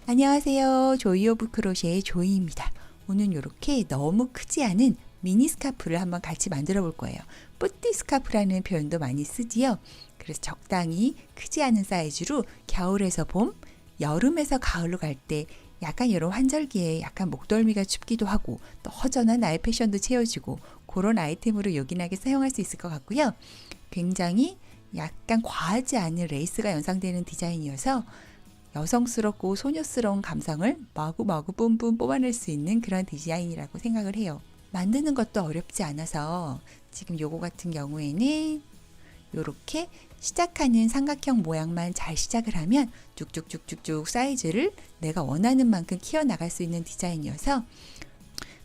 안녕하세요. 조이 오브 크로셰의 조이입니다. 오늘 이렇게 너무 크지 않은 미니 스카프를 한번 같이 만들어 볼 거예요. 뿌띠 스카프라는 표현도 많이 쓰지요. 그래서 적당히 크지 않은 사이즈로 겨울에서 봄, 여름에서 가을로 갈 때 약간 이런 환절기에 약간 목덜미가 춥기도 하고 또 허전한 나의 패션도 채워주고 그런 아이템으로 요긴하게 사용할 수 있을 것 같고요. 굉장히 약간 과하지 않은 레이스가 연상되는 디자인이어서 여성스럽고 소녀스러운 감성을 마구마구 뿜뿜 뽑아낼 수 있는 그런 디자인이라고 생각을 해요. 만드는 것도 어렵지 않아서 지금 요거 같은 경우에는 요렇게 시작하는 삼각형 모양만 잘 시작을 하면 쭉쭉쭉쭉쭉 사이즈를 내가 원하는 만큼 키워나갈 수 있는 디자인이어서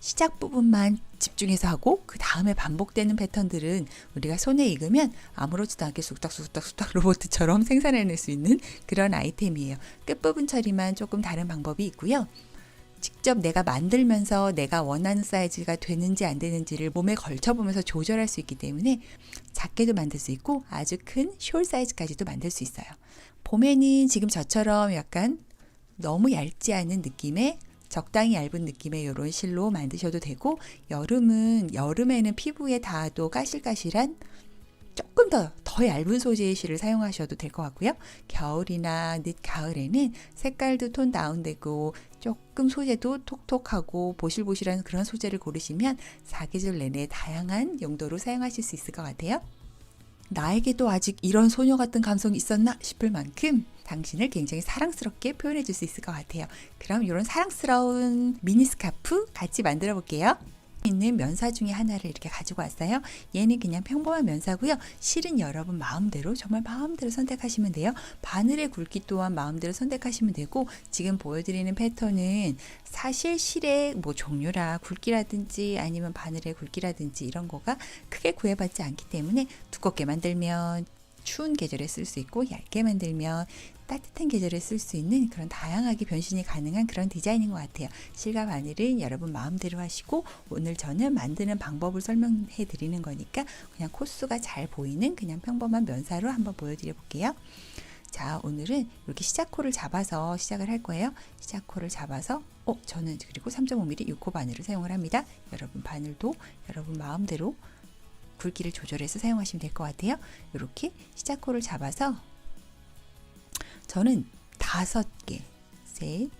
시작 부분만 집중해서 하고 그 다음에 반복되는 패턴들은 우리가 손에 익으면 아무렇지도 않게 쑥닥쑥닥쑥닥 로봇처럼 생산해낼 수 있는 그런 아이템이에요. 끝부분 처리만 조금 다른 방법이 있고요. 직접 내가 만들면서 내가 원하는 사이즈가 되는지 안 되는지를 몸에 걸쳐보면서 조절할 수 있기 때문에 작게도 만들 수 있고 아주 큰 숄 사이즈까지도 만들 수 있어요. 봄에는 지금 저처럼 약간 너무 얇지 않은 느낌의 적당히 얇은 느낌의 이런 실로 만드셔도 되고, 여름에는 피부에 닿아도 까실까실한 조금 더 얇은 소재의 실을 사용하셔도 될 것 같고요. 겨울이나 늦 가을에는 색깔도 톤 다운되고 조금 소재도 톡톡하고 보실보실한 그런 소재를 고르시면 사계절 내내 다양한 용도로 사용하실 수 있을 것 같아요. 나에게도 아직 이런 소녀 같은 감성이 있었나 싶을 만큼 당신을 굉장히 사랑스럽게 표현해 줄 수 있을 것 같아요. 그럼 이런 사랑스러운 미니 스카프 같이 만들어 볼게요. 있는 면사 중에 하나를 이렇게 가지고 왔어요. 얘는 그냥 평범한 면사고요. 실은 여러분 마음대로 정말 마음대로 선택하시면 돼요. 바늘의 굵기 또한 마음대로 선택하시면 되고, 지금 보여드리는 패턴은 사실 실의 뭐 종류라 굵기라든지 아니면 바늘의 굵기라든지 이런 거가 크게 구애받지 않기 때문에 두껍게 만들면 추운 계절에 쓸 수 있고 얇게 만들면 따뜻한 계절에 쓸 수 있는 그런 다양하게 변신이 가능한 그런 디자인인 것 같아요. 실과 바늘은 여러분 마음대로 하시고, 오늘 저는 만드는 방법을 설명해 드리는 거니까 그냥 코스가 잘 보이는 그냥 평범한 면사로 한번 보여드려 볼게요. 자, 오늘은 이렇게 시작코를 잡아서 시작을 할 거예요. 시작코를 잡아서 저는 그리고 3.5mm 6호 바늘을 사용을 합니다. 여러분 바늘도 여러분 마음대로 굵기를 조절해서 사용하시면 될 것 같아요. 이렇게 시작코를 잡아서 저는 5개, 셋,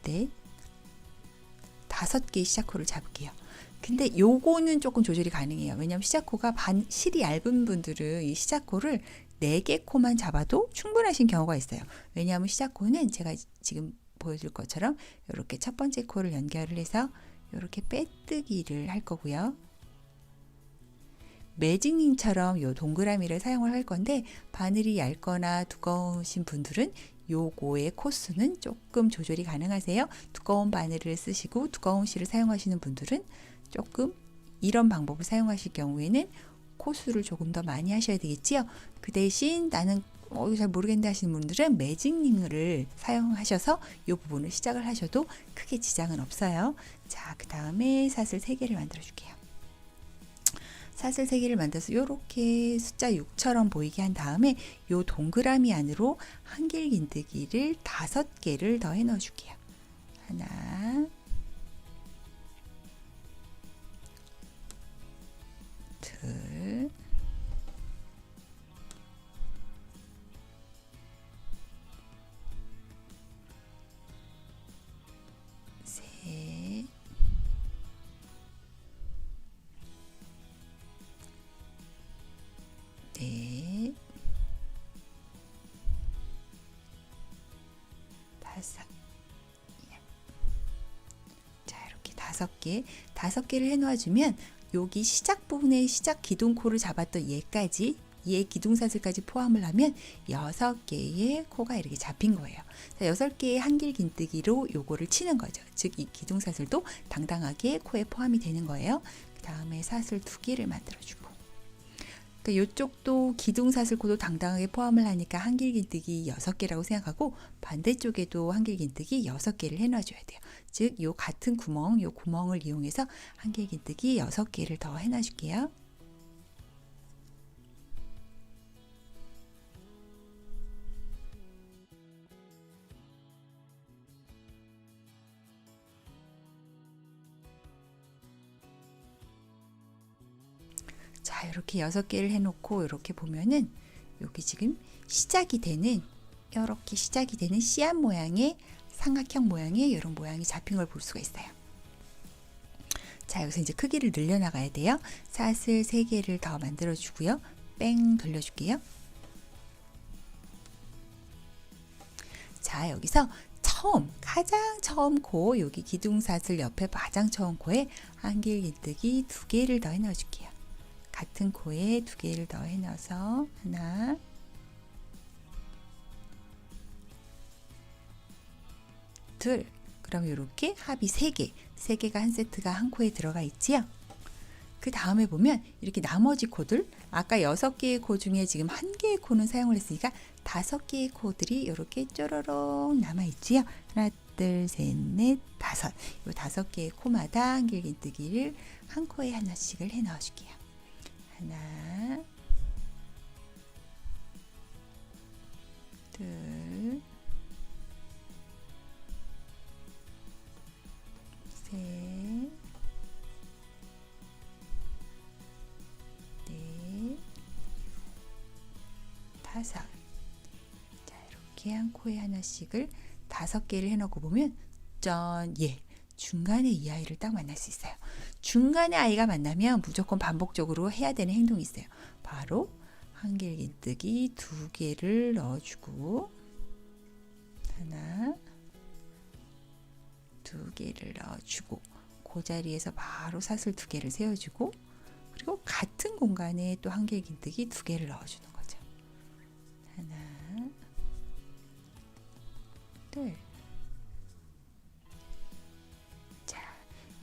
넷, 5개의 시작코를 잡을게요. 근데 요거는 조금 조절이 가능해요. 왜냐하면 시작코가 실이 얇은 분들은 이 시작코를 4개 코만 잡아도 충분하신 경우가 있어요. 왜냐하면 시작코는 제가 지금 보여줄 것처럼 이렇게 첫 번째 코를 연결을 해서 이렇게 빼뜨기를 할 거고요. 매직링처럼 요 동그라미를 사용을 할 건데, 바늘이 얇거나 두꺼우신 분들은 요거의 코수는 조금 조절이 가능하세요. 두꺼운 바늘을 쓰시고 두꺼운 실을 사용하시는 분들은 조금 이런 방법을 사용하실 경우에는 코수를 조금 더 많이 하셔야 되겠지요. 그 대신 나는 잘 모르겠는데 하시는 분들은 매직링을 사용하셔서 이 부분을 시작을 하셔도 크게 지장은 없어요. 자, 그 다음에 사슬 3개를 만들어 줄게요. 사슬 3개를 만들어서 이렇게 숫자 6처럼 보이게 한 다음에 이 동그라미 안으로 한길긴뜨기를 5개를 더 해 넣어 줄게요. 하나, 둘, 셋, 넷, 5. 자, 이렇게 5개를 해 놓아주면 여기 시작 부분에 시작 기둥코를 잡았던 얘 기둥사슬까지 포함을 하면 6개의 코가 이렇게 잡힌 거예요. 자, 6개의 한길긴뜨기로 요거를 치는 거죠. 즉 이 기둥사슬도 당당하게 코에 포함이 되는 거예요. 그 다음에 사슬 2개를 만들어주고, 그러니까 이쪽도 기둥사슬코도 당당하게 포함을 하니까 한길긴뜨기 6개라고 생각하고, 반대쪽에도 한길긴뜨기 6개를 해놔줘야 돼요. 즉, 요 같은 구멍, 요 구멍을 이용해서 한길긴뜨기 6개를 더 해놔줄게요. 자, 이렇게 6개를 해놓고 이렇게 보면은 여기 지금 시작이 되는 이렇게 시작이 되는 씨앗 모양의 삼각형 모양의 이런 모양이 잡힌 걸 볼 수가 있어요. 자, 여기서 이제 크기를 늘려나가야 돼요. 사슬 3개를 더 만들어 주고요. 뺑 돌려줄게요. 자, 여기서 가장 처음 코, 여기 기둥사슬 옆에 가장 처음 코에 한길긴뜨기 2개를 더 해넣어 줄게요. 같은 코에 2개를 더 해넣어서 하나, 둘, 그럼 이렇게 합이 3개가 한 세트가 한 코에 들어가 있지요. 그 다음에 보면 이렇게 나머지 코들, 아까 6개의 코 중에 지금 1개의 코는 사용을 했으니까 5개의 코들이 이렇게 쪼로록 남아있지요. 하나, 둘, 셋, 넷, 5. 이 5개의 코마다 한길긴뜨기를 한 코에 하나씩을 해 넣어줄게요. 하나, 둘, 셋, 넷, 5. 자, 이렇게 한 코에 하나씩을 5개를 해놓고 보면 짠, 예, 중간에 이 아이를 딱 만날 수 있어요. 중간에 아이가 만나면 무조건 반복적으로 해야 되는 행동이 있어요. 바로 한길긴뜨기 2개를 넣어주고 하나, 2개를 넣어주고 그 자리에서 바로 사슬 2개를 세워주고 그리고 같은 공간에 또 한길긴뜨기 2개를 넣어주는 거죠. 하나, 둘. 자,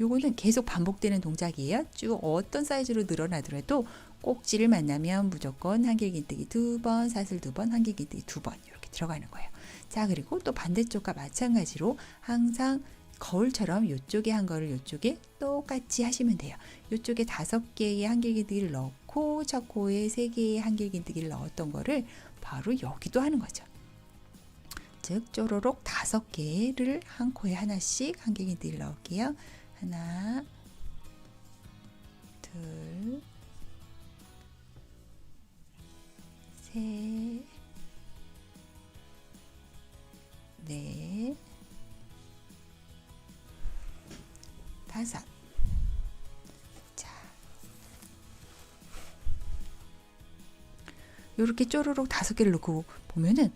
요거는 계속 반복되는 동작이에요. 쭉 어떤 사이즈로 늘어나더라도 꼭지를 만나면 무조건 한길긴뜨기 2번, 사슬 2번, 한길긴뜨기 2번 이렇게 들어가는 거예요. 자, 그리고 또 반대쪽과 마찬가지로 항상 거울처럼 이쪽에 한 거를 이쪽에 똑같이 하시면 돼요. 이쪽에 5개의 한길긴뜨기를 넣고 첫 코에 3개의 한길긴뜨기를 넣었던 거를 바로 여기도 하는 거죠. 즉 쪼로록 5개를 한 코에 하나씩 한길긴뜨기를 넣을게요. 하나, 둘, 셋, 넷, 5. 자, 이렇게 쪼르륵 5개를 넣고 보면은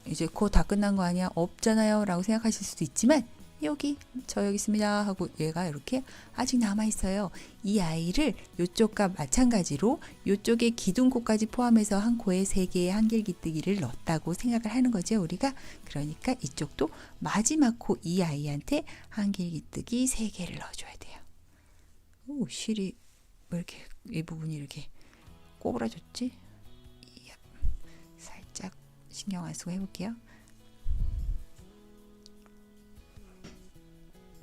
이제 코 다 끝난 거 아니야? 없잖아요 라고 생각하실 수도 있지만 여기 저 여기 있습니다 하고 얘가 이렇게 아직 남아 있어요. 이 아이를 이쪽과 마찬가지로 이쪽에 기둥코까지 포함해서 한 코에 3개의 한길긴뜨기를 넣었다고 생각을 하는 거죠, 우리가. 그러니까 이쪽도 마지막 코 이 아이한테 한길긴뜨기 3개를 넣어줘야 돼요. 오, 실이 왜 이렇게 이 부분이 이렇게 꼬부라졌지? 살짝 신경 안 쓰고 해볼게요.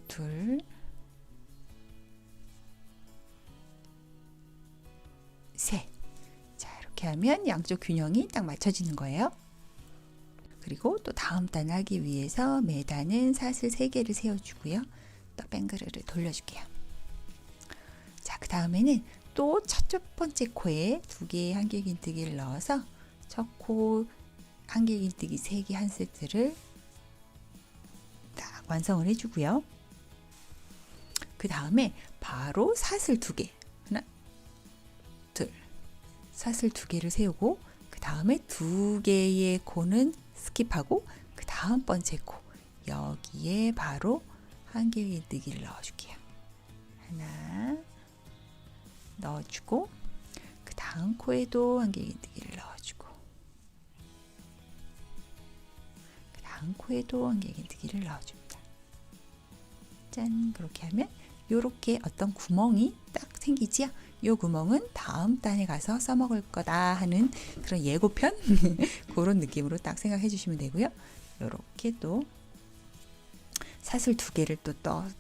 둘, 셋. 자, 이렇게 하면 양쪽 균형이 딱 맞춰지는 거예요. 그리고 또 다음 단 하기 위해서 매단은 사슬 3개를 세워주고요. 또 뱅그르를 돌려줄게요. 자, 그 다음에는 또 첫 번째 코에 2개의 한길긴뜨기를 넣어서 첫 코 한길긴뜨기 3개 한 세트를 딱 완성을 해주고요. 그 다음에 바로 사슬 2개, 하나, 둘, 사슬 2개를 세우고 그 다음에 2개의 코는 스킵하고 그 다음 번째 코 여기에 바로 한길긴뜨기를 넣어줄게요. 하나 넣어주고 그 다음 코에도 한길긴뜨기를 넣어주고 그 다음 코에도 한길긴뜨기를 넣어줍니다. 짠, 그렇게 하면 요렇게 어떤 구멍이 딱 생기지요. 요 구멍은 다음 단에 가서 써먹을 거다 하는 그런 예고편 그런 느낌으로 딱 생각해 주시면 되고요. 요렇게 또 사슬 2개를 또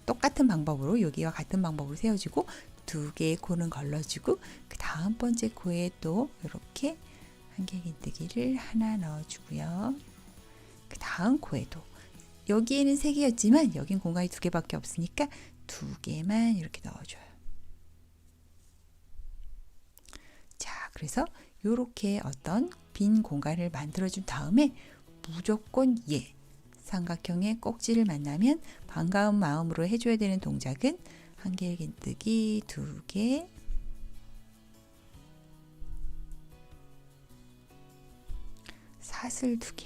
똑같은 방법으로 여기와 같은 방법으로 세워주고 2개의 코는 걸러주고 그 다음 번째 코에 또 이렇게 한길긴뜨기를 하나 넣어주고요. 그 다음 코에도 여기에는 3개였지만 여긴 공간이 2개밖에 없으니까 2개만 이렇게 넣어줘요. 그래서 이렇게 어떤 빈 공간을 만들어준 다음에 무조건 삼각형의 꼭지를 만나면 반가운 마음으로 해줘야 되는 동작은 한길긴뜨기 2개, 사슬 2개,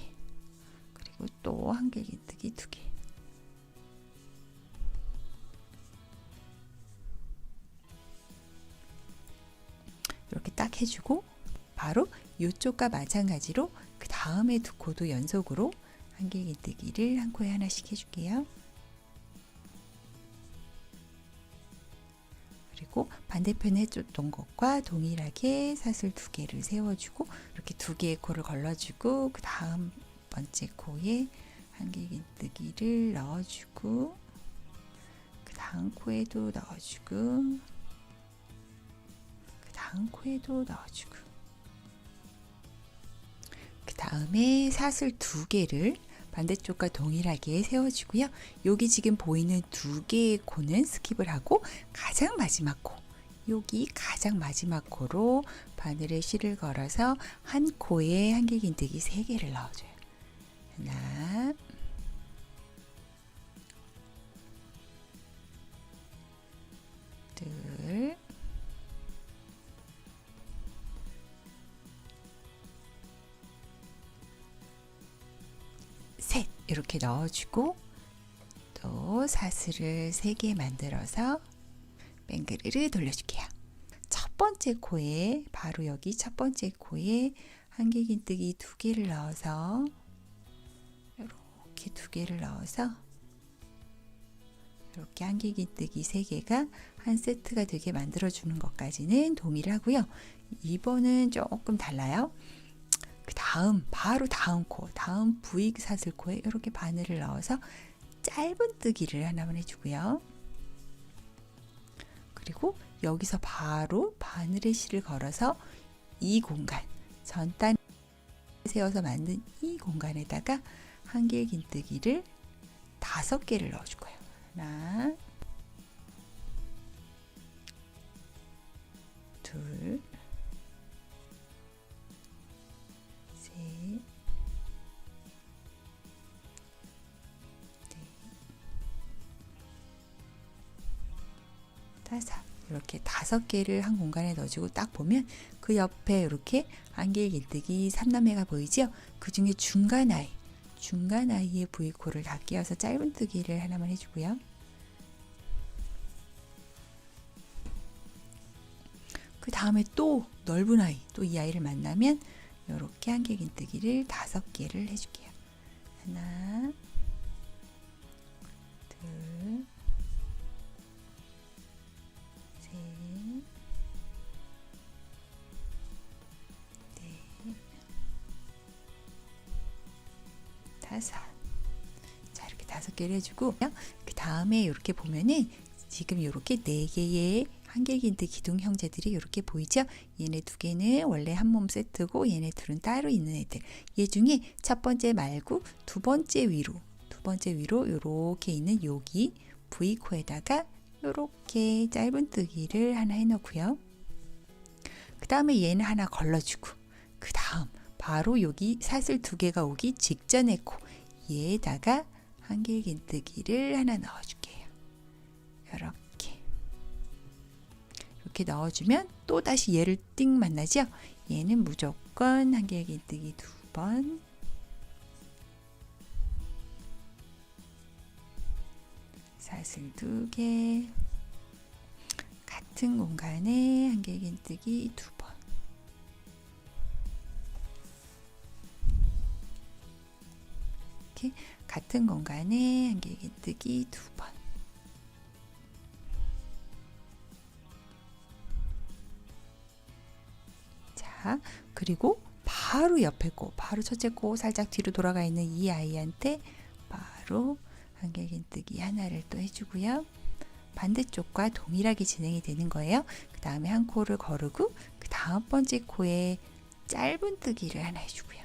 그리고 또 한길긴뜨기 2개. 이렇게 딱 해주고 바로 이쪽과 마찬가지로 그 다음에 두 코도 연속으로 한길긴뜨기를 한 코에 하나씩 해줄게요. 그리고 반대편에 해줬던 것과 동일하게 사슬 2개를 세워주고 이렇게 2개의 코를 걸러주고 그 다음 번째 코에 한길긴뜨기를 넣어주고 그 다음 코에도 넣어주고 그 다음 코에도 넣어주고 그 다음에 사슬 2개를 반대쪽과 동일하게 세워주고요. 여기 지금 보이는 2개의 코는 스킵을 하고 가장 마지막 코, 여기 가장 마지막 코로 바늘에 실을 걸어서 한 코에 한길긴뜨기 3개를 넣어줘요. 하나, 둘, 셋 이렇게 넣어주고 또 사슬을 3개 만들어서 뱅그르르 돌려줄게요. 첫 번째 코에 바로 여기 첫 번째 코에 한길긴뜨기 2개를 넣어서 이렇게 2개를 넣어서 이렇게 한길긴뜨기 3개가 한 세트가 되게 만들어주는 것까지는 동일하고요. 이번은 조금 달라요. 그 다음 바로 다음 코, 다음 V 사슬 코에 이렇게 바늘을 넣어서 짧은 뜨기를 하나만 해주고요. 그리고 여기서 바로 바늘에 실을 걸어서 이 공간, 전단 세워서 만든 이 공간에다가 한길긴뜨기를 5개를 넣어줄 거예요. 하나, 둘, 셋, 넷, 다섯. 이렇게 5개를 한 공간에 넣어주고 딱 보면 그 옆에 이렇게 한길긴뜨기 3남매가 보이죠? 그 중에 중간 아이의 V코를 다 끼워서 짧은 뜨기를 하나만 해주고요. 그 다음에 또 넓은 아이, 또 이 아이를 만나면 이렇게 한길긴뜨기를 5개를 해줄게요. 하나, 둘, 셋, 넷, 다섯. 자, 이렇게 5개를 해주고 그 다음에 이렇게 보면은 지금 이렇게 4개의 한길긴뜨기 기둥 형제들이 이렇게 보이죠? 얘네 2개는 원래 한 몸 세트고 얘네 둘은 따로 있는 애들. 얘 중에 첫 번째 말고 두 번째 위로 이렇게 있는 여기 V코에다가 이렇게 짧은 뜨기를 하나 해놓고요. 그 다음에 얘는 하나 걸러주고 그 다음 바로 여기 사슬 2개가 오기 직전의 코 얘에다가 한길긴뜨기를 하나 넣어줄게요. 이렇게 넣어주면 또 다시 얘를 띵 만나죠? 얘는 무조건 한길긴뜨기 2번, 사슬 2개, 같은 공간에 한길긴뜨기 2번. 이렇게 같은 공간에 한길긴뜨기 2번. 그리고 바로 옆에 코, 바로 첫째 코 살짝 뒤로 돌아가 있는 이 아이한테 바로 한길긴뜨기 하나를 또 해주고요. 반대쪽과 동일하게 진행이 되는 거예요. 그 다음에 한 코를 거르고 그 다음 번째 코에 짧은 뜨기를 하나 해주고요.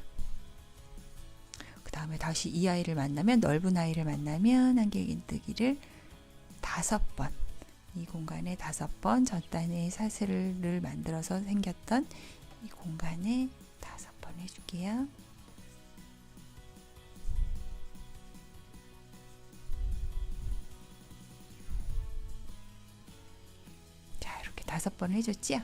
그 다음에 다시 이 아이를 만나면 넓은 아이를 만나면 한길긴뜨기를 5번, 이 공간에 5번 전단에 사슬을 만들어서 생겼던 이 공간에 5번 해줄게요. 자, 이렇게 5번 해줬지요?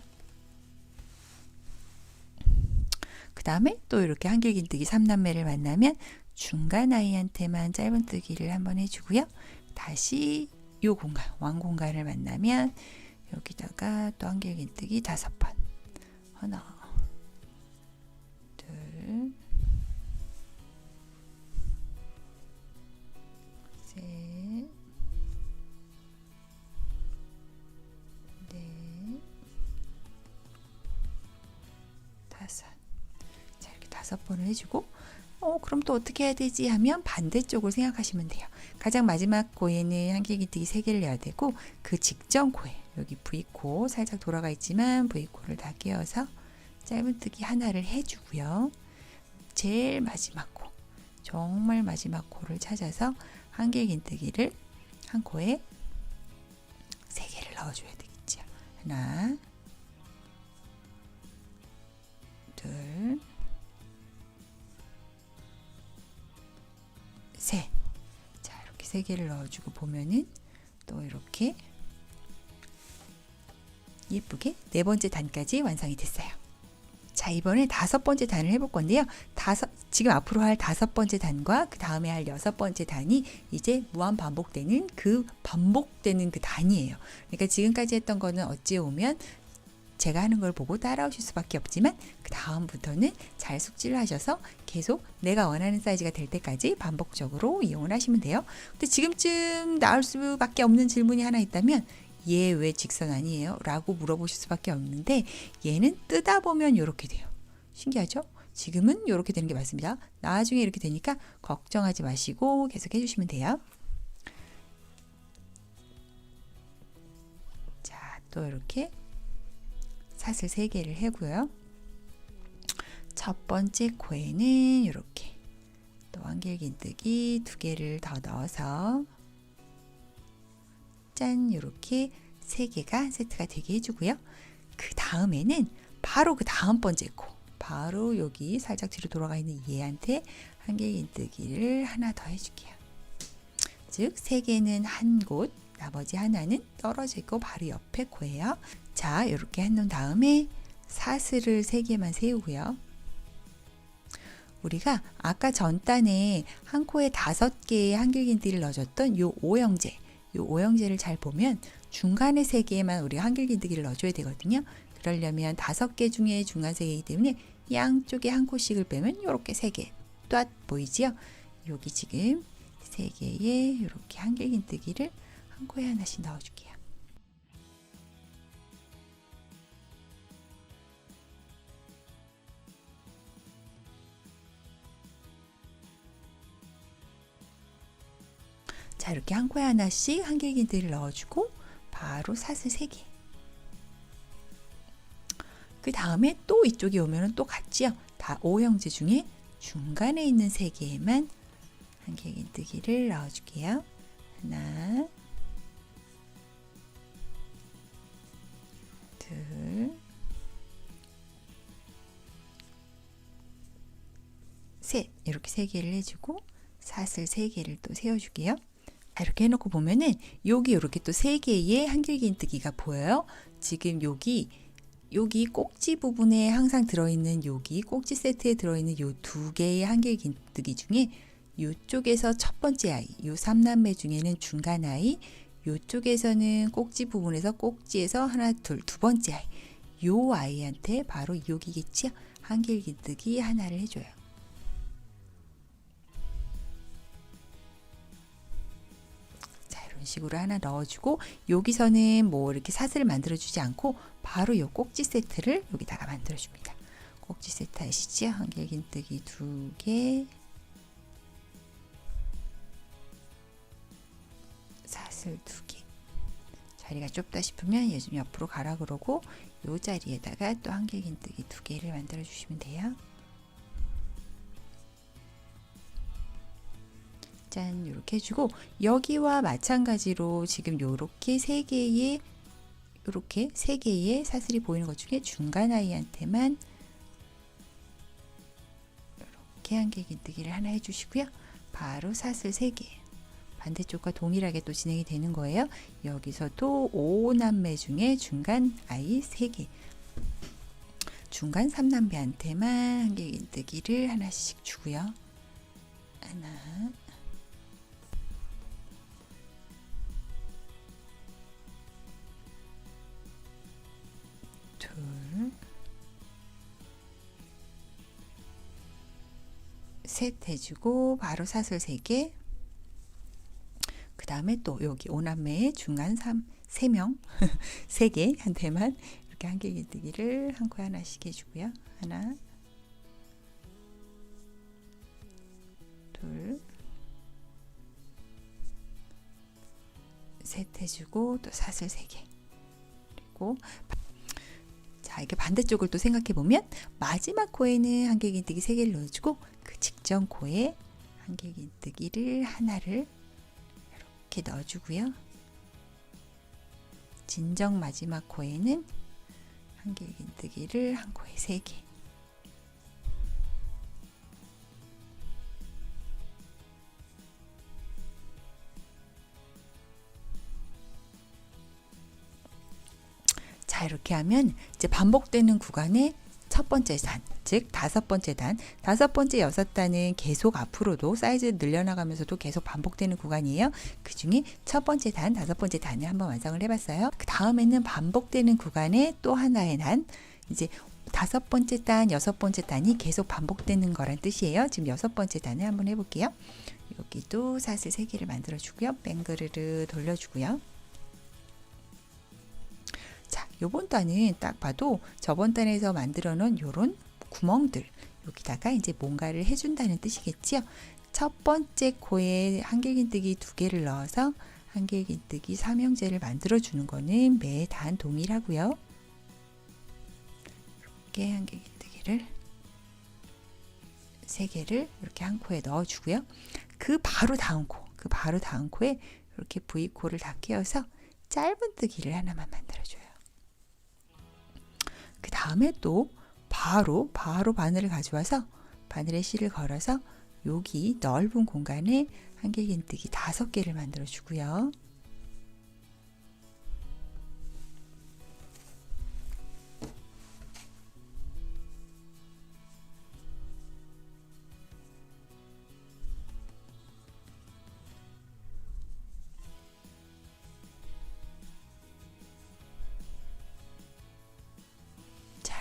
그 다음에 또 이렇게 한길긴뜨기 3남매를 만나면 중간 아이한테만 짧은뜨기를 한번 해주고요. 다시 이 공간, 왕공간을 만나면 여기다가 또 한길긴뜨기 5번. 하나, 둘, 셋, 넷, 5. 자, 이렇게 5번을 해주고, 그럼 또 어떻게 해야 되지 하면 반대쪽을 생각하시면 돼요. 가장 마지막 코에는 한길긴뜨기 3개를 내야 되고, 그 직전 코에 여기 V코 살짝 돌아가 있지만 V코를 다 끼워서 짧은뜨기 하나를 해주고요. 제일 마지막 코, 정말 마지막 코를 찾아서 한길긴뜨기를 한 코에 3개를 넣어줘야 되겠죠. 하나, 둘, 셋. 자, 이렇게 3개를 넣어주고 보면은 또 이렇게 예쁘게 4번째 단까지 완성이 됐어요. 자, 이번에 5번째 단을 해볼 건데요. 지금 앞으로 할 5번째 단과 그 다음에 할 6번째 단이 이제 무한 반복되는 그 단이에요. 그러니까 지금까지 했던 거는 어찌 보면 제가 하는 걸 보고 따라오실 수밖에 없지만 그 다음부터는 잘 숙지를 하셔서 계속 내가 원하는 사이즈가 될 때까지 반복적으로 이용을 하시면 돼요. 근데 지금쯤 나올 수밖에 없는 질문이 하나 있다면 얘 왜 직선 아니에요? 라고 물어보실 수밖에 없는데 얘는 뜨다 보면 이렇게 돼요. 신기하죠? 지금은 이렇게 되는 게 맞습니다. 나중에 이렇게 되니까 걱정하지 마시고 계속 해주시면 돼요. 자, 또 이렇게 사슬 3개를 해고요. 첫 번째 코에는 이렇게 또 한길긴뜨기 2개를 더 넣어서 짠, 이렇게 3개가 세트가 되게 해주고요. 그 다음에는 바로 그 다음 번째 코, 바로 여기 살짝 뒤로 돌아가 있는 얘한테 한길긴뜨기를 하나 더 해줄게요. 즉 3개는 한 곳, 나머지 하나는 떨어져 있고 바로 옆에 코예요. 자, 이렇게 해놓은 다음에 사슬을 3개만 세우고요. 우리가 아까 전 단에 한 코에 5개의 한길긴뜨기를 넣어줬던 요 오형제를 잘 보면 중간에 3개에만 우리가 한길긴뜨기를 넣어줘야 되거든요. 그러려면 5개 중에 중간 3개이기 때문에 양쪽에 한 코씩을 빼면 이렇게 3개 또 보이지요? 여기 지금 3개에 이렇게 한길긴뜨기를 한 코에 하나씩 넣어줄게요. 자, 이렇게 한 코에 하나씩 한길긴뜨기를 넣어주고 바로 사슬 3개. 그 다음에 또 이쪽에 오면 또 같지요. 다 O형제 중에 중간에 있는 3개에만 한길긴뜨기를 넣어줄게요. 하나, 둘, 셋. 이렇게 3개를 해주고 사슬 3개를 또 세워줄게요. 이렇게 해놓고 보면은 여기 이렇게 또 3개의 한길긴뜨기가 보여요. 지금 여기 꼭지 부분에 항상 들어있는 여기 꼭지 세트에 들어있는 요 2개의 한길긴뜨기 중에 이쪽에서 첫 번째 아이, 요 3남매 중에는 중간 아이, 이쪽에서는 꼭지 부분에서 꼭지에서 하나, 둘, 2번째 아이, 요 아이한테 바로 여기겠지요. 한길긴뜨기 하나를 해줘요. 식으로 하나 넣어주고 여기서는 뭐 이렇게 사슬을 만들어 주지 않고 바로 요 꼭지 세트를 여기다가 만들어 줍니다. 꼭지 세트 아시죠? 한길긴뜨기 2개, 사슬 2개. 자리가 좁다 싶으면 얘 좀 옆으로 가라 그러고 요 자리에다가 또 한길긴뜨기 2개를 만들어 주시면 돼요. 짠, 이렇게 해주고 여기와 마찬가지로 지금 요렇게 3개의 사슬이 보이는 것 중에 중간 아이한테만 이렇게 한길긴뜨기를 하나 해주시고요. 바로 사슬 3개. 반대쪽과 동일하게 또 진행이 되는 거예요. 여기서도 5남매 중에 중간 아이 3개. 중간 3남매한테만 한길긴뜨기를 하나씩 주고요. 하나, 둘, 셋 해주고 바로 사슬 3개. 그 다음에 또 여기 5남매의 중간 3명 3개한테만 이렇게 한길긴뜨기를 한 코에 하나씩 해주고요. 하나, 둘, 셋 해주고 또 사슬 3개. 그리고 자, 이렇게 반대쪽을 또 생각해 보면 마지막 코에는 한길긴뜨기 3개를 넣어주고 그 직전 코에 한길긴뜨기를 하나를 이렇게 넣어주고요. 진정 마지막 코에는 한길긴뜨기를 한 코에 3개. 자, 이렇게 하면 이제 반복되는 구간에 첫 번째 단, 즉 5번째 단, 5번째 6단은 계속 앞으로도 사이즈 늘려나가면서도 계속 반복되는 구간이에요. 그 중에 첫 번째 단, 5번째 단을 한번 완성을 해봤어요. 그 다음에는 반복되는 구간에 또 하나의 단, 이제 5번째 단, 6번째 단이 계속 반복되는 거란 뜻이에요. 지금 6번째 단을 한번 해볼게요. 여기도 사슬 3개를 만들어주고요. 뺑그르르 돌려주고요. 자, 요번 단은 딱 봐도 저번 단에서 만들어 놓은 요런 구멍들, 여기다가 이제 뭔가를 해준다는 뜻이겠지요. 첫 번째 코에 한길긴뜨기 2개를 넣어서 한길긴뜨기 삼형제를 만들어 주는 거는 매 단 동일하고요. 이렇게 한길긴뜨기를 3개를 이렇게 한 코에 넣어 주고요. 그 바로 다음 코에 이렇게 V코를 다 끼워서 짧은뜨기를 하나만 만들어 줘요. 그 다음에 또 바로 바늘을 가져와서 바늘에 실을 걸어서 여기 넓은 공간에 한길긴뜨기 5개를 만들어 주고요.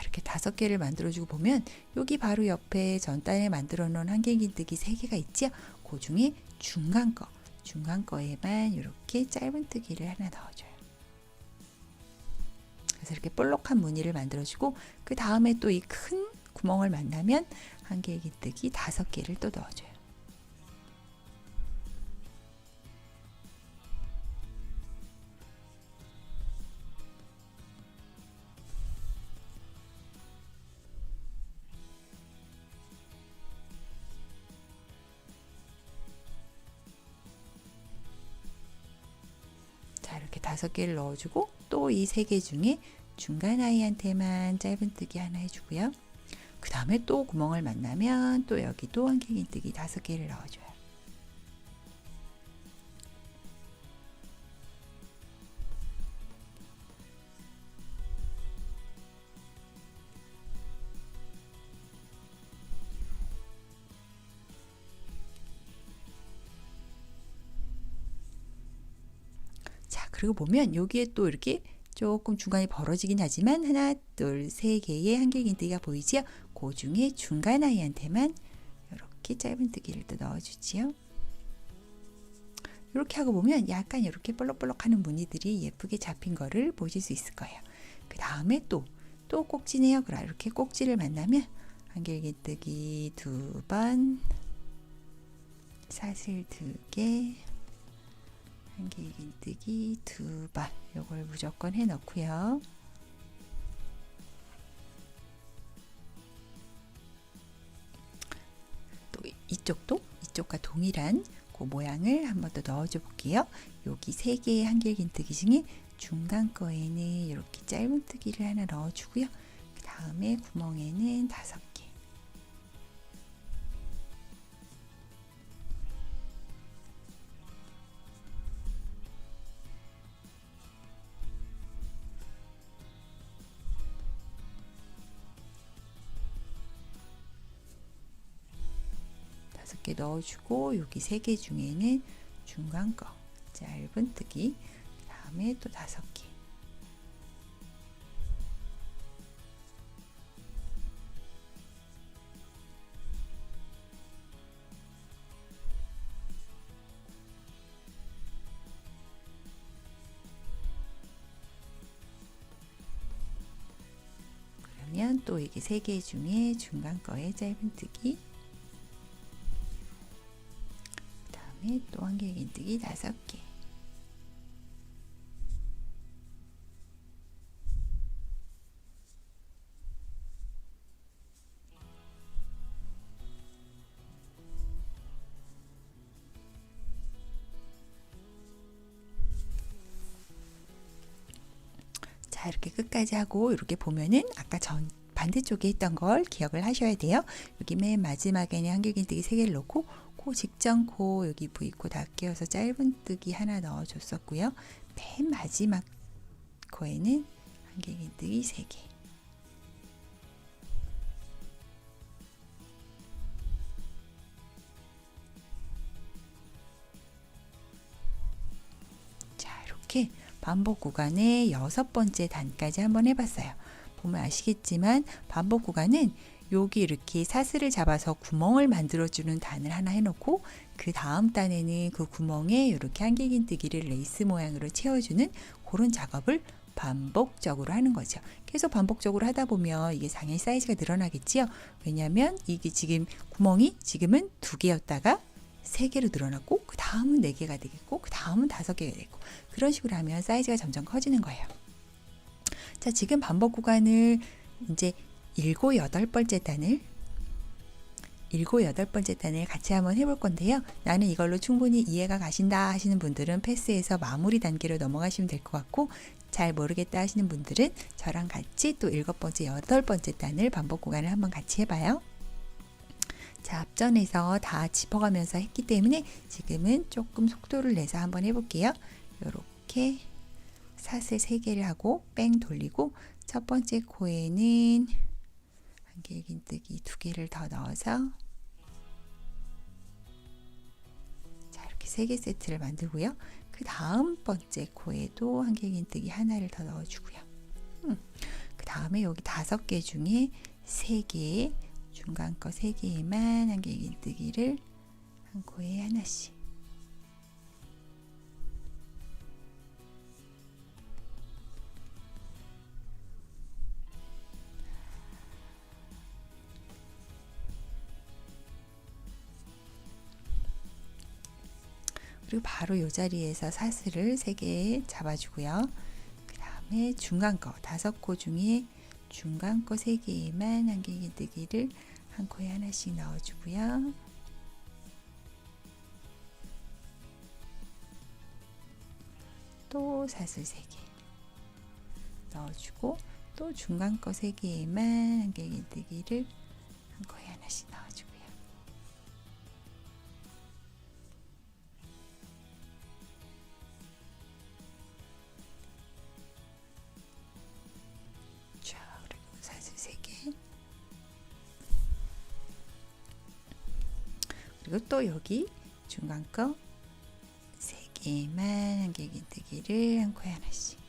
이렇게 5개를 만들어주고 보면 여기 바로 옆에 전단에 만들어 놓은 한길긴뜨기 3개가 있죠. 그 중에 중간 거에만 이렇게 짧은뜨기를 하나 넣어줘요. 그래서 이렇게 볼록한 무늬를 만들어주고 그 다음에 또 이 큰 구멍을 만나면 한길긴뜨기 5개를 또 넣어줘요. 자, 이렇게 5개를 넣어주고 또 이 3개 중에 중간 아이한테만 짧은뜨기 하나 해주고요. 그 다음에 또 구멍을 만나면 또 여기도 한길긴뜨기 5개를 넣어줘요. 자, 그리고 보면 여기에 또 이렇게 조금 중간이 벌어지긴 하지만 하나, 둘, 3개의 한길긴뜨기가 보이지요? 그 중에 중간 아이한테만 이렇게 짧은뜨기를 또 넣어주지요. 이렇게 하고 보면 약간 이렇게 볼록볼록하는 무늬들이 예쁘게 잡힌 거를 보실 수 있을 거예요. 그 다음에 또 꼭지네요. 그럼 이렇게 꼭지를 만나면 한길긴뜨기 2번, 사슬 2개, 한길긴뜨기 2번, 요걸 무조건 해 넣고요. 또 이쪽과 동일한 그 모양을 한번 더 넣어줘 볼게요. 여기 3개의 한길긴뜨기 중에 중간 거에는 이렇게 짧은뜨기를 하나 넣어주고요. 그 다음에 구멍에는 5개. 5개 넣어주고 여기 3개 중에는 중간 거 짧은뜨기, 그 다음에 또 5개. 그러면 또 이게 3개 중에 중간 거에 짧은뜨기, 그 다음에 또 한길긴뜨기 5개. 자, 이렇게 끝까지 하고 이렇게 보면은 아까 반대쪽에 있던 걸 기억을 하셔야 돼요. 여기 맨 마지막에는 한길긴뜨기 3개를 넣고 코 직전 코 여기 V코 다 끼워서 짧은뜨기 하나 넣어줬었고요. 맨 마지막 코에는 한길긴뜨기 3개. 자, 이렇게 반복 구간의 6번째 단까지 한번 해봤어요. 보면 아시겠지만 반복 구간은 여기 이렇게 사슬을 잡아서 구멍을 만들어주는 단을 하나 해놓고 그 다음 단에는 그 구멍에 이렇게 한길긴뜨기를 레이스 모양으로 채워주는 그런 작업을 반복적으로 하는 거죠. 계속 반복적으로 하다 보면 이게 당연히 사이즈가 늘어나겠지요. 왜냐하면 이게 지금 구멍이 지금은 2개였다가 3개로 늘어났고 그 다음은 4개가 되겠고 그 다음은 5개가 되고 그런 식으로 하면 사이즈가 점점 커지는 거예요. 자, 지금 반복 구간을 이제 7, 8번째 단을 같이 한번 해볼 건데요. 나는 이걸로 충분히 이해가 가신다 하시는 분들은 패스해서 마무리 단계로 넘어가시면 될 것 같고, 잘 모르겠다 하시는 분들은 저랑 같이 또 7번째, 8번째 단을 반복 구간을 한번 같이 해봐요. 자, 앞전에서 다 짚어가면서 했기 때문에 지금은 조금 속도를 내서 한번 해볼게요. 이렇게 사슬 3개를 하고 뺑 돌리고 첫 번째 코에는 한길긴뜨기 2개를 더 넣어서 자, 이렇게 3개 세트를 만들고요. 그 다음 번째 코에도 한길긴뜨기 하나를 더 넣어주고요. 그 다음에 여기 5개 중에 3개 중간 거 3개에만 한길긴뜨기를 한 코에 하나씩. 그리고 바로 이 자리에서 사슬을 3개 잡아주고요. 그 다음에 중간 거 5코 중에 중간 거 3개에만 한길긴뜨기를 한 코에 하나씩 넣어주고요. 또 사슬 3개 넣어주고 또 중간 거 3개에만 한길긴뜨기를 한 코에 하나씩 넣어주고요. 자, 그리고 사슬 3개. 그리고 또 여기 중간 거 3개만 한길긴뜨기를 한 코에 하나씩.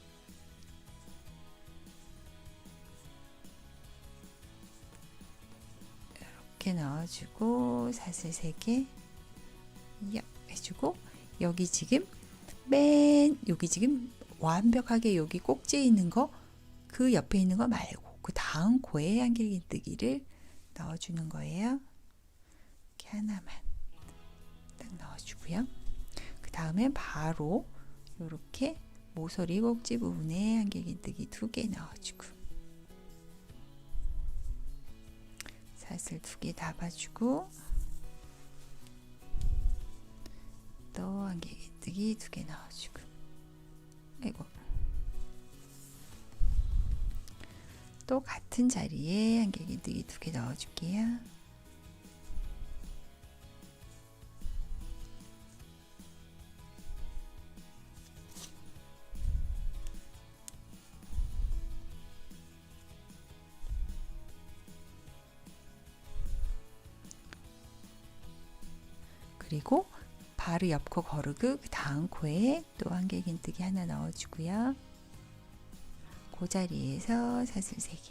이렇게 넣어주고 사슬 3개 해주고 여기 지금 여기 지금 완벽하게 여기 꼭지에 있는 거 그 옆에 있는 거 말고 그 다음 코에 한길긴뜨기를 넣어주는 거예요. 이렇게 하나만 딱 넣어주고요. 그 다음에 바로 이렇게 모서리 꼭지 부분에 한길긴뜨기 2개 넣어주고 사슬 2개 잡아주고 또 한길긴뜨기 2개 넣어주고 아이고 또 같은 자리에 한길긴뜨기 2개 넣어줄게요. 그리고 바로 옆 코 거르고 그 다음 코에 또 한길긴뜨기 하나 넣어주고요. 그 자리에서 사슬 3개.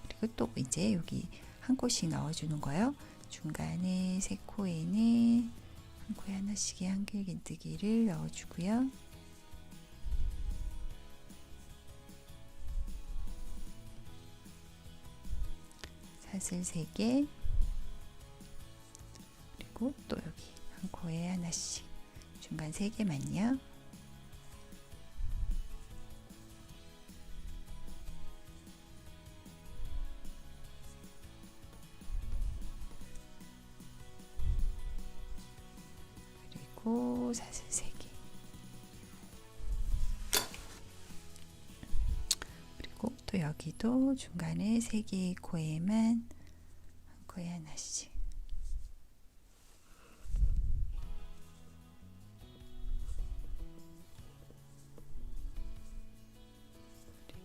그리고 또 이제 여기 한 코씩 넣어주는 거예요. 중간에 세 코에는 한 코에 하나씩의 한길긴뜨기를 넣어주고요. 사슬 3개. 그리고 또 여기 한 코에 하나씩 중간 3개만요. 그리고 사슬 3개. 그리고 또 여기도 중간에 3개의 코에만 한 코에 하나씩.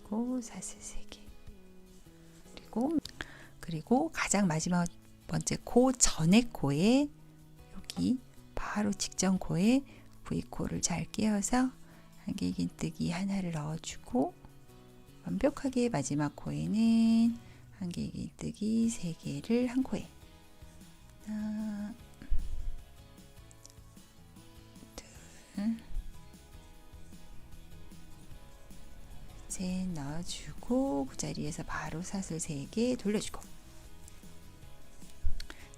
그리고 사슬 3개. 그리고 가장 마지막 번째 코 전에 코에 여기 바로 직전 코에 V코를 잘 끼워서 한길긴뜨기 하나를 넣어주고 완벽하게 마지막 코에는 한길긴뜨기 3개를 한 코에 하나, 둘, 셋 넣어주고 그 자리에서 바로 사슬 3개 돌려주고.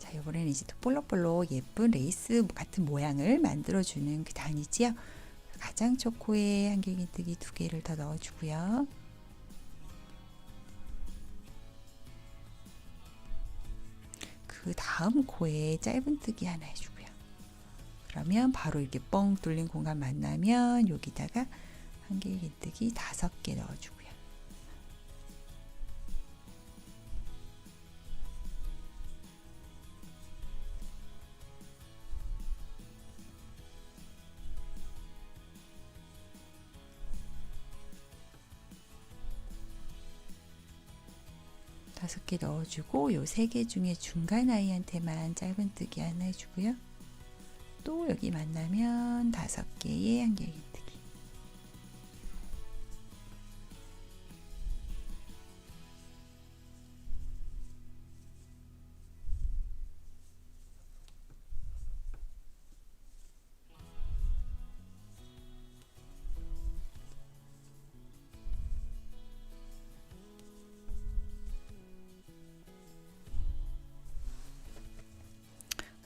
자, 이번에는 이제 또 볼록볼록 예쁜 레이스 같은 모양을 만들어주는 그 단이지요. 가장 첫 코에 한길긴뜨기 2개를 더 넣어주고요. 그 다음 코에 짧은뜨기 하나 해주고요. 그러면 바로 이렇게 뻥 뚫린 공간 만나면 여기다가 한길긴뜨기 5개 넣어주고요. 다섯 개 넣어주고 요 3개 중에 중간 아이한테만 짧은뜨기 하나 해주고요. 또 여기 만나면 5개의 한길긴뜨기.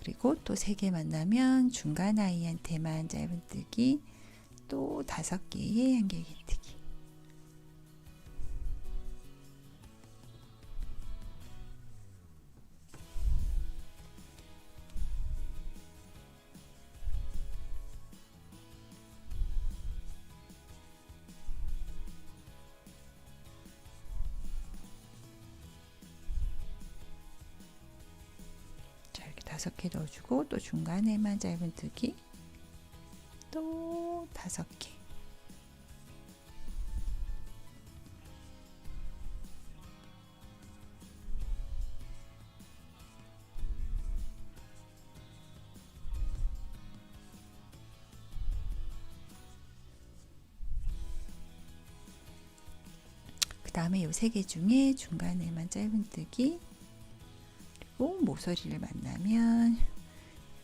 그리고 또 3개 만나면 중간 아이한테만 짧은뜨기, 또 5개의 한길긴뜨기. 자, 이렇게 5개 넣어주고 또 중간에만 짧은뜨기, 또 5개. 그 다음에 요 3개 중에 중간에만 짧은뜨기, 그리고 모서리를 만나면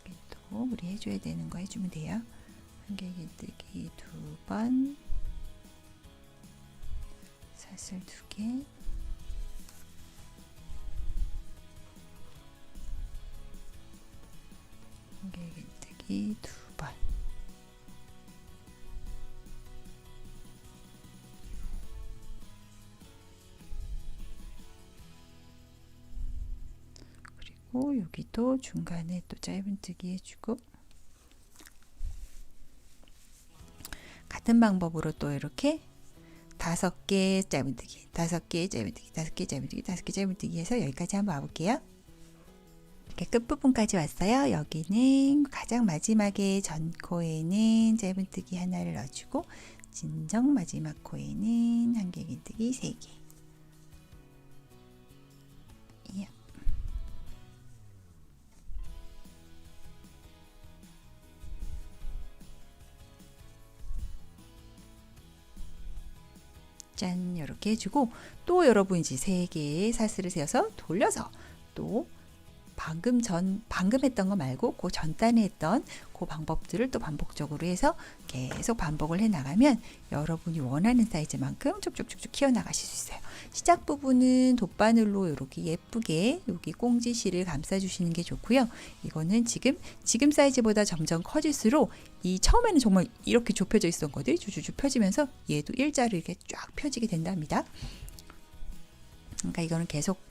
여기 또 우리 해줘야 되는 거 해주면 돼요. 한길긴뜨기 2번, 사슬 2개, 한길긴뜨기 2번. 그리고 여기도 중간에 또 짧은뜨기 해주고, 같은 방법으로 또 이렇게 5개 짧은뜨기, 5개 짧은뜨기, 5개 짧은뜨기, 5개 짧은뜨기 해서 여기까지 한번 와볼게요. 이렇게 끝부분까지 왔어요. 여기는 가장 마지막에 전 코에는 짧은뜨기 하나를 넣어주고 진정 마지막 코에는 한길긴뜨기 3개. 짠 이렇게 해주고 또 여러분 이제 3개의 사슬을 세워서 돌려서 또 방금 했던 거 말고 그 전단에 했던 그 방법들을 또 반복적으로 해서 계속 반복을 해 나가면 여러분이 원하는 사이즈만큼 쭉쭉쭉쭉 키워나가실 수 있어요. 시작 부분은 돗바늘로 이렇게 예쁘게 여기 꽁지실을 감싸주시는 게 좋고요. 이거는 지금 사이즈보다 점점 커질수록 이 처음에는 정말 이렇게 좁혀져 있었던 것들이 주주주 펴지면서 얘도 일자로 이렇게 쫙 펴지게 된답니다. 그러니까 이거는 계속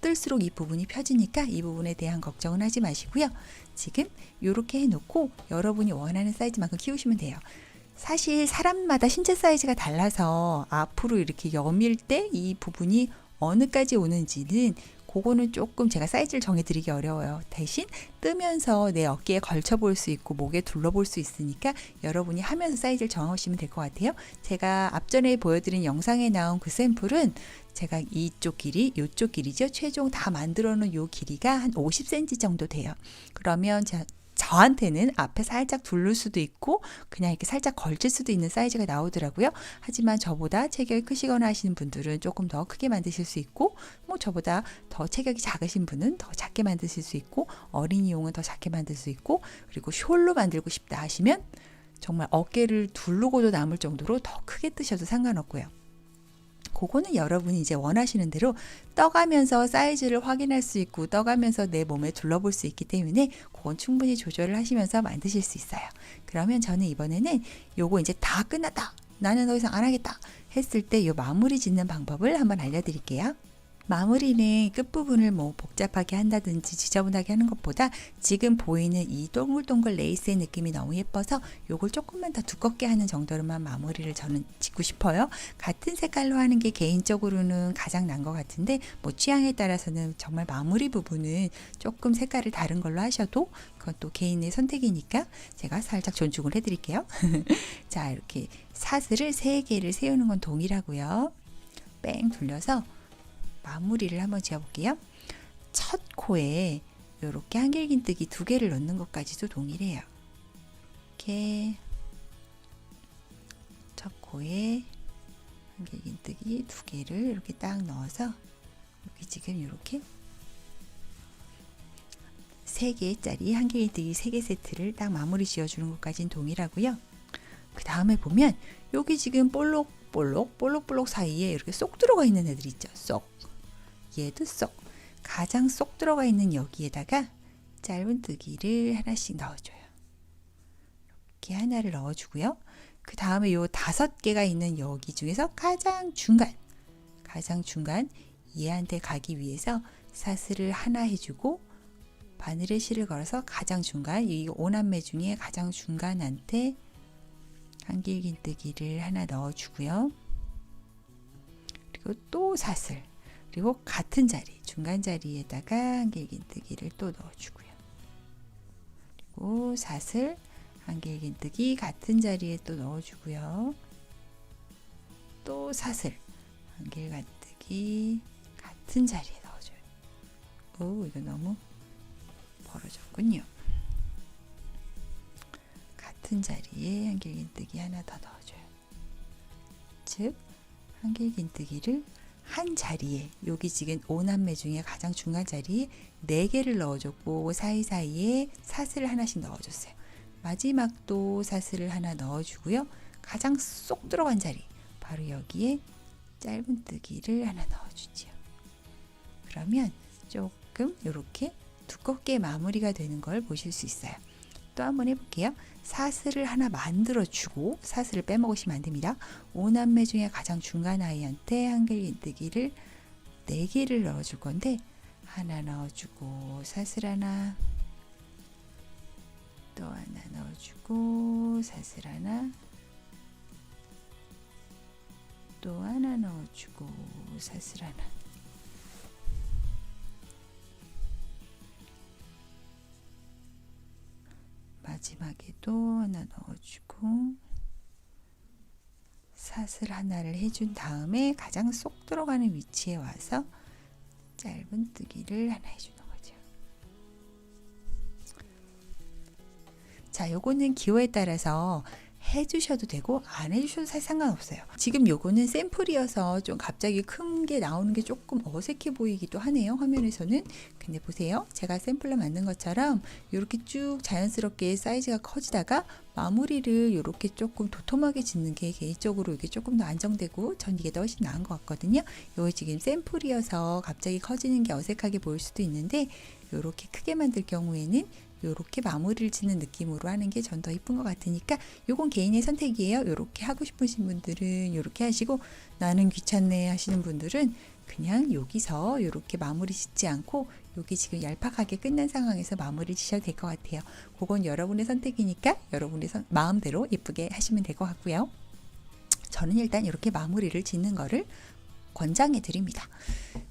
뜰수록 이 부분이 펴지니까 이 부분에 대한 걱정은 하지 마시고요. 지금 이렇게 해놓고 여러분이 원하는 사이즈만큼 키우시면 돼요. 사실 사람마다 신체 사이즈가 달라서 앞으로 이렇게 여밀 때 이 부분이 어느까지 오는지는 그거는 조금 제가 사이즈를 정해드리기 어려워요. 대신 뜨면서 내 어깨에 걸쳐 볼 수 있고 목에 둘러볼 수 있으니까 여러분이 하면서 사이즈를 정하시면 될 것 같아요. 제가 앞전에 보여드린 영상에 나온 그 샘플은 제가 이쪽 길이죠. 최종 다 만들어 놓은 요 길이가 한 50cm 정도 돼요. 그러면 저한테는 앞에 살짝 둘를 수도 있고 그냥 이렇게 살짝 걸칠 수도 있는 사이즈가 나오더라고요. 하지만 저보다 체격이 크시거나 하시는 분들은 조금 더 크게 만드실 수 있고 뭐 저보다 더 체격이 작으신 분은 더 작게 만드실 수 있고 어린이용은 더 작게 만들 수 있고 그리고 숄로 만들고 싶다 하시면 정말 어깨를 두르고도 남을 정도로 더 크게 뜨셔도 상관없고요. 그거는 여러분이 이제 원하시는 대로 떠가면서 사이즈를 확인할 수 있고 떠가면서 내 몸에 둘러볼 수 있기 때문에 그건 충분히 조절을 하시면서 만드실 수 있어요. 그러면 저는 이번에는 요거 이제 다 끝났다. 나는 더 이상 안 하겠다. 했을 때 요 마무리 짓는 방법을 한번 알려드릴게요. 마무리는 끝부분을 뭐 복잡하게 한다든지 지저분하게 하는 것보다 지금 보이는 이 동글동글 레이스의 느낌이 너무 예뻐서 요걸 조금만 더 두껍게 하는 정도로만 마무리를 저는 짓고 싶어요. 같은 색깔로 하는 게 개인적으로는 가장 나은 것 같은데 뭐 취향에 따라서는 정말 마무리 부분은 조금 색깔을 다른 걸로 하셔도 그건 또 개인의 선택이니까 제가 살짝 존중을 해드릴게요. 자, 이렇게 사슬을 3개를 세우는 건 동일하고요. 뺑 돌려서 마무리를 한번 지어볼게요. 첫 코에 이렇게 한길긴뜨기 2개를 넣는 것까지도 동일해요. 이렇게 첫 코에 한길긴뜨기 2개를 이렇게 딱 넣어서 여기 지금 이렇게 3개짜리 한길긴뜨기 3개 세트를 딱 마무리 지어주는 것까지는 동일하고요. 그 다음에 보면 여기 지금 볼록 사이에 이렇게 쏙 들어가 있는 애들 있죠. 쏙. 얘도 쏙. 가장 쏙 들어가 있는 여기에다가 짧은뜨기를 하나씩 넣어줘요. 이렇게 하나를 넣어주고요. 그 다음에 요 5개가 있는 여기 중에서 가장 중간 얘한테 가기 위해서 사슬을 하나 해주고 바늘에 실을 걸어서 가장 중간 이 5남매 중에 가장 중간한테 한길긴뜨기를 하나 넣어주고요. 그리고 또 사슬 그리고 같은 자리 중간 자리에다가 한길긴뜨기를 또 넣어주고요. 그리고 사슬 한길긴뜨기 같은 자리에 또 넣어주고요. 또 사슬 한길긴뜨기 같은 자리에 넣어줘요. 오, 이거 너무 벌어졌군요. 같은 자리에 한길긴뜨기 하나 더 넣어줘요. 즉 한길긴뜨기를 한 자리에 여기 지금 5남매 중에 가장 중간 자리에 4개를 넣어줬고 사이사이에 사슬을 하나씩 넣어줬어요. 마지막도 사슬을 하나 넣어주고요. 가장 쏙 들어간 자리 바로 여기에 짧은뜨기를 하나 넣어주지요. 그러면 조금 이렇게 두껍게 마무리가 되는 걸 보실 수 있어요. 또 한번 해볼게요. 사슬을 하나 만들어주고 사슬을 빼먹으시면 안됩니다. 5남매 중에 가장 중간 아이한테 한길긴뜨기를 4개를 넣어줄 건데 하나 넣어주고 사슬 하나 또 하나 넣어주고 사슬 하나 또 하나 넣어주고 사슬 하나 마지막에도 하나 넣어주고 사슬 하나를 해준 다음에 가장 쏙 들어가는 위치에 와서 짧은뜨기를 하나 해주는 거죠. 자, 요거는 기호에 따라서 해주셔도 되고 안 해주셔도 사실 상관없어요. 지금 요거는 샘플이어서 좀 갑자기 큰 게 나오는 게 조금 어색해 보이기도 하네요. 화면에서는. 근데 보세요. 제가 샘플로 만든 것처럼 이렇게 쭉 자연스럽게 사이즈가 커지다가 마무리를 이렇게 조금 도톰하게 짓는 게 개인적으로 이게 조금 더 안정되고 전 이게 더 훨씬 나은 것 같거든요. 이거 지금 샘플이어서 갑자기 커지는 게 어색하게 보일 수도 있는데 이렇게 크게 만들 경우에는 요렇게 마무리를 짓는 느낌으로 하는 게 전 더 이쁜 것 같으니까 요건 개인의 선택이에요. 요렇게 하고 싶으신 분들은 요렇게 하시고 나는 귀찮네 하시는 분들은 그냥 여기서 요렇게 마무리 짓지 않고 여기 지금 얄팍하게 끝난 상황에서 마무리 지셔도 될 것 같아요. 그건 여러분의 선택이니까 여러분의 마음대로 예쁘게 하시면 될 것 같고요. 저는 일단 이렇게 마무리를 짓는 거를 권장해 드립니다.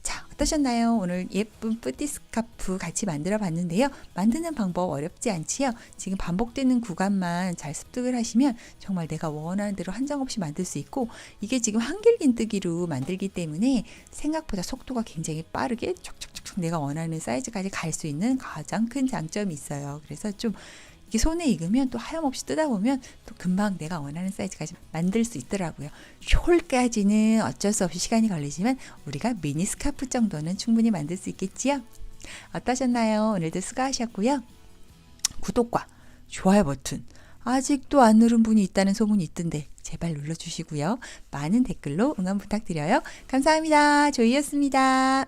자, 어떠셨나요? 오늘 예쁜 뿌띠 스카프 같이 만들어 봤는데요. 만드는 방법 어렵지 않지요? 지금 반복되는 구간만 잘 습득을 하시면 정말 내가 원하는 대로 한정없이 만들 수 있고 이게 지금 한길긴뜨기로 만들기 때문에 생각보다 속도가 굉장히 빠르게 촉촉촉촉 내가 원하는 사이즈까지 갈 수 있는 가장 큰 장점이 있어요. 그래서 좀 이게 손에 익으면 또 하염없이 뜯다 보면 또 금방 내가 원하는 사이즈까지 만들 수 있더라고요. 숄까지는 어쩔 수 없이 시간이 걸리지만 우리가 미니 스카프 정도는 충분히 만들 수 있겠지요? 어떠셨나요? 오늘도 수고하셨고요. 구독과 좋아요 버튼 아직도 안 누른 분이 있다는 소문이 있던데 제발 눌러주시고요. 많은 댓글로 응원 부탁드려요. 감사합니다. 조이였습니다.